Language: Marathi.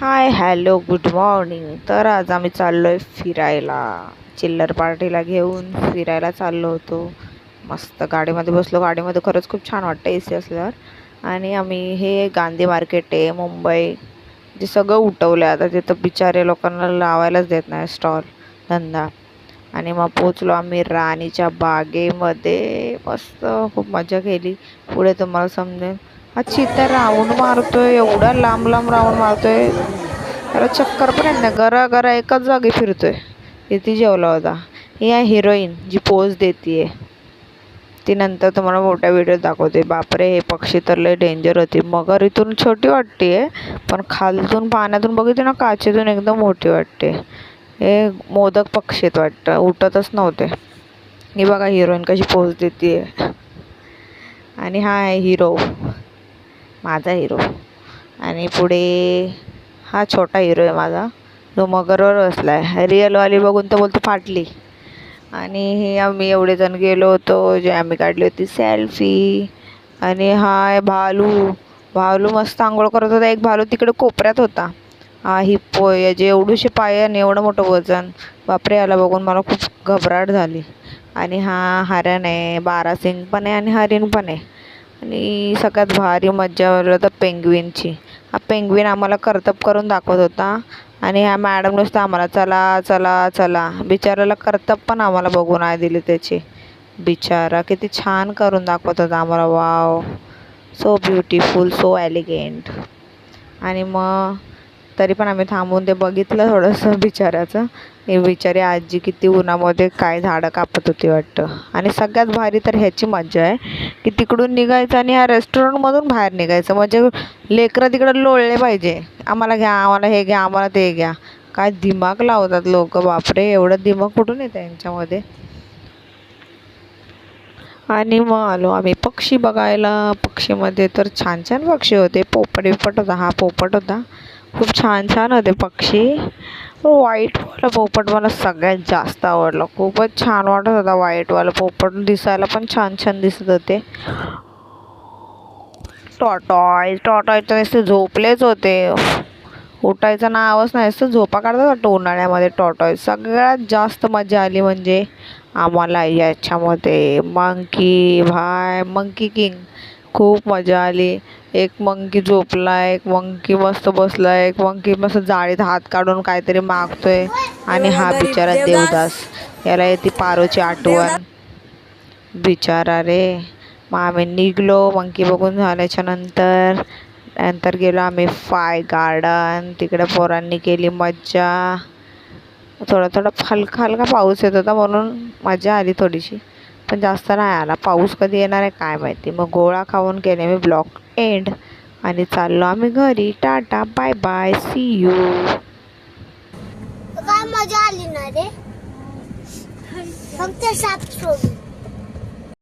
Hi hello good morning. तर आज आम्ही चाललो आहे फिरायला. चिल्लर पार्टीला घेऊन फिरायला चाललो होतो. मस्त गाडीमध्ये बसलो. गाडीमध्ये खरंच खूप छान वाटतं ए सी असल्यावर. आणि आम्ही हे गांधी मार्केट आहे मुंबई, जे सगळं उठवलं आहे आता. तिथं बिचारे लोकांना लावायलाच देत नाही स्टॉल धंदा. आणि मग पोचलो आम्ही राणीच्या बागेमध्ये. मस्त खूप मजा केली. पुढे तुम्हाला समजेल. हा चित्ता राऊंड मारतोय, एवढा लांब लांब राऊंड मारतोय, त्याला चक्कर पण येत नाही. गरा गरा एकाच जागी फिरतोय. किती जेवला होता. ही आहे हिरोईन जी पोज देतीये. ती नंतर तुम्हाला मोठ्या व्हिडिओत दाखवते. बापरे, हे पक्षी तर लय डेंजर होती. मगर इथून छोटी वाटते, पण खालतून पाण्यातून बघितली ना, काचेतून एकदम मोठी वाटते. हे मोदक पक्षीत वाटतं, उठतच नव्हते. ही बघा हिरोईन कशी पोज देतीये. आणि हा आहे हिरो, माझा हिरो. आणि पुढे हा छोटा हिरो आहे माझा, तो मगरवर बसला आहे. रिअलवाली बघून तर बोलतो फाटली. आणि हे आम्ही एवढे जण गेलो होतो, जे आम्ही काढली होती सेल्फी. आणि हा आहे भालू. भालू मस्त आंघोळ करत होता. एक भालू तिकडे कोपऱ्यात होता. हा हिप्पो आहे, जे एवढूशे पाय आणि एवढं मोठं वजन. बापरे, याला बघून मला खूप घबराट झाली. आणि हा हरण आहे, बारासिंग पण आहे आणि हरिण पण आहे. आणि सगळ्यात भारी मज्जा आली तर पेंग्विनची. हा पेंग्विन आम्हाला करतब करून दाखवत होता. आणि ह्या मॅडम नुसतं आम्हाला चला चला चला. बिचाराला करतब पण आम्हाला बघू नाही दिली त्याची. बिचारा किती छान करून दाखवत होता आम्हाला. Wow, so beautiful, so elegant. आणि मग तरी पण आम्ही थांबून ते बघितलं थोडंसं बिचाऱ्याचं. हे बिचारी आजी किती उन्हामध्ये काय झाडं कापत होती वाटतं. आणि सगळ्यात भारी तर ह्याची मज्जा आहे की तिकडून निघायचं आणि ह्या रेस्टॉरंटमधून बाहेर निघायचं. म्हणजे लेकरं तिकडं लोळले पाहिजे, आम्हाला घ्या, आम्हाला हे घ्या, आम्हाला ते घ्या. काय दिमाग लावतात लोक. बापरे, एवढं दिमाग कुठून येतं यांच्यामध्ये. आणि मग आलो आम्ही पक्षी बघायला. पक्षीमध्ये तर छान छान पक्षी होते. पोपट बिपट होता. हा पोपट होता. खूप छान छान होते पक्षी. व्हाईटवाला पोपट मला सगळ्यात जास्त आवडला. खूपच छान वाटत होता व्हाईटवाला पोपट. दिसायला पण छान छान दिसत होते. टॉटॉय तर नुसते झोपलेच होते. उठायचं नावच नाही, असं झोपा काढतात वाटतं उन्हाळ्यामध्ये टॉटॉय. सगळ्यात जास्त मजा आली म्हणजे आम्हाला याच्यामध्ये मंकी. भाय, मंकी किंग. खूप मजा आली. एक मंकी झोपला, एक मंकी मस्त बसला, एक मंकी मस्त जाळीत हात काढून काहीतरी मागतोय. आणि हा बिचारा देवदास, याला येते पारोची आठवण. बिचारा रे. मग आम्ही निघलो मंकी बघून झाल्याच्या नंतर. नंतर गेलो आम्ही फाय गार्डन. तिकडे पोरांनी केली मज्जा. थोडा थोडा हलका हलका पाऊस येत होता म्हणून मजा आली थोडीशी, पण जास्त नाही आला. पाऊस कधी येणार आहे काय माहिती. मग गोळा खाऊन केले मी ब्लॉग एंड. आणि चाललो आम्ही घरी. Tata bye bye, see you. काय मजा आली ना रे, फक्त साप सोडून.